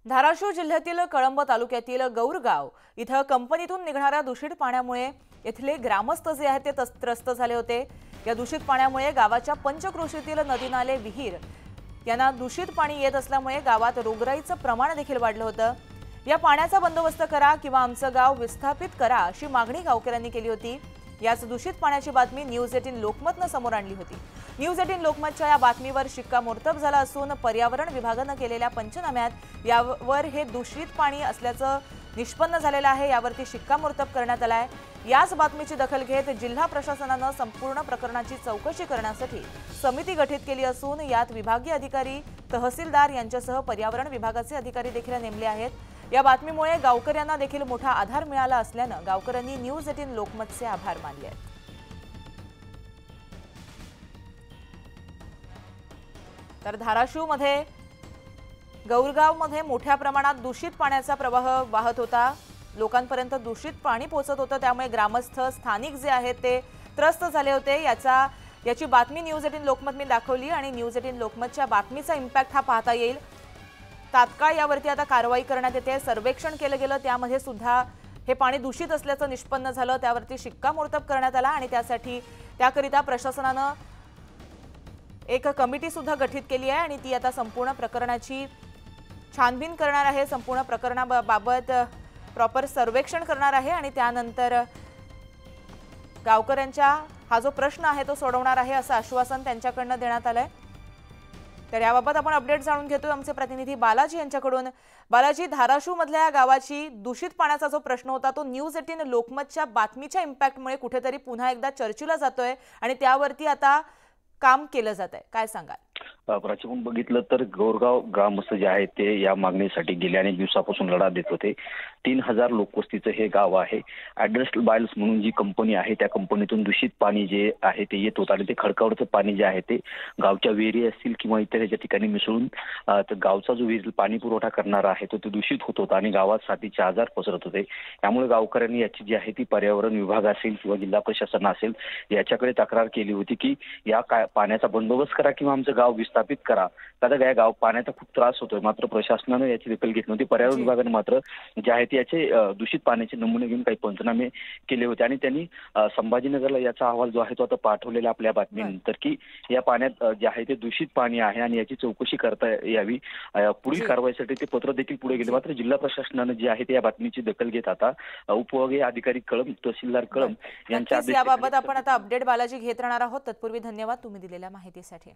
धाराशिव जिल्ह्यातील कळंब तालुक्यातील गौरगाव इथं कंपनीतून निघणाऱ्या दूषित पाण्यामुळे इथले ग्रामस्थ जे आहेत ते त्रस्त झाले होते। या दूषित पाण्यामुळे गावाच्या पंचक्रोशीतील नदी नाले विहीर यांना दूषित पाणी येत असल्यामुळे गावात रोगराईचं प्रमाण देखील वाढलं होतं। या पाण्याचा बंदोबस्त करा किंवा आमचं गाव विस्थापित करा अशी मागणी गावकऱ्यांनी केली होती। याच दूषित पाण्याची बातमी न्यूज 18 लोकमतनं समोर आणली होती। न्यूज 18 लोकमतच्या या बातमीवर शिक्कामोर्तब झाला असून पर्यावरण विभागानं केलेल्या पंचनाम्यात यावर हे दूषित पाणी असल्याचं निष्पन्न झालेलं आहे। यावरती शिक्कामोर्तब करण्यात आलाय। याच बातमीची दखल घेत जिल्हा प्रशासनानं संपूर्ण प्रकरणाची चौकशी करण्यासाठी समिती गठीत केली असून यात विभागीय अधिकारी, तहसीलदार यांच्यासह पर्यावरण विभागाचे अधिकारी देखील नेमले आहेत। या बातमीमुळे गावकऱ्यांना देखील मोठा आधार मिळाला असल्यानं गावकऱ्यांनी न्यूज 18 लोकमतचे आभार मानले आहेत। तर धाराशिवमध्ये गौरगावमध्ये मोठ्या प्रमाणात दूषित पाण्याचा प्रवाह वाहत होता। लोकांपर्यंत दूषित पाणी पोहोचत होतं, त्यामुळे ग्रामस्थ स्थानिक जे आहेत ते त्रस्त झाले होते। याची बातमी न्यूज 18 लोकमत मी दाखवली आणि न्यूज 18 लोकमतच्या बातमीचा इम्पॅक्ट हा पाहता येईल। तात्काळ यावरती आता कारवाई करण्यात येते। सर्वेक्षण केलं गेलं, त्यामध्ये सुद्धा हे पाणी दूषित असल्याचं निष्पन्न झालं। त्यावरती शिक्कामोर्तब करण्यात आला आणि त्याकरिता प्रशासनानं एक कमिटी सुद्धा गठीत केली आहे आणि ती आता संपूर्ण प्रकरणाची छानबीन करणार आहे। संपूर्ण प्रकरणाबाबत प्रॉपर सर्वेक्षण करणार आहे आणि त्यानंतर गावकऱ्यांचा हा जो प्रश्न आहे तो सोडवणार आहे असं आश्वासन त्यांच्याकडनं देण्यात आलंय। तर याबाबत आपण अपडेट जाणून घेतोय आमचे प्रतिनिधी बालाजी यांच्याकडून। बालाजी, धाराशिव मधल्या गावाची दूषित पाण्याचा जो प्रश्न होता तो न्यूज 18 लोकमतच्या बातमीच्या इम्पॅक्टमुळे कुठेतरी पुन्हा एकदा चर्चेला जातोय आणि त्यावरती आता काम केलं जात आहे, काय सांगाल? प्राचीन बघितलं तर गौरगाव ग्रामस्थ जे आहेत ते या मागणीसाठी गेल्या अनेक दिवसापासून लढा देत होते। 3000 लोकवस्तीचं हे गाव आहे। ॲड्रेस बायल्स म्हणून जी कंपनी आहे त्या कंपनीतून दूषित पाणी जे आहे ते येत होतं आणि ते खडकावरचं पाणी जे आहे ते गावच्या विहिरी असतील किंवा इतर याच्या ठिकाणी मिसळून तर गावचा जो विहीर पाणी पुरवठा करणारा आहे तो दूषित होत होता आणि गावात साथीचे आजार पसरत होते। त्यामुळे गावकऱ्यांनी याची जी आहे ती पर्यावरण विभाग असेल किंवा जिल्हा प्रशासन असेल याच्याकडे तक्रार केली होती की या पाण्याचा बंदोबस्त करा किंवा आमचं गाव विस्थापित करा। कारण या गाव पाण्याचा खूप त्रास होतोय, मात्र प्रशासनानं याची दखल घेतली नव्हती। पर्यावरण विभागाने मात्र जे आहे याचे दूषित पाण्याचे नमुने घेऊन काही पंचनामे केले होते आणि त्यांनी संभाजीनगरला याचा अहवाल जो आहे तो आता पाठवलेला आपल्या बातमीनंतर की या पाण्यात जे आहे ते दूषित पाणी आहे आणि याची चौकशी करता यावी। पुढील कारवाईसाठी ते पत्र देखील पुढे गेले, मात्र जिल्हा प्रशासनानं जे आहे ते या बातमीची दखल घेत आता उपविभागीय अधिकारी कळंब, तहसीलदार कळंब यांच्या याबाबत आपण आता अपडेट बालाजी घेत राहणार आहोत। तत्पूर्वी धन्यवाद तुम्ही दिलेल्या माहितीसाठी।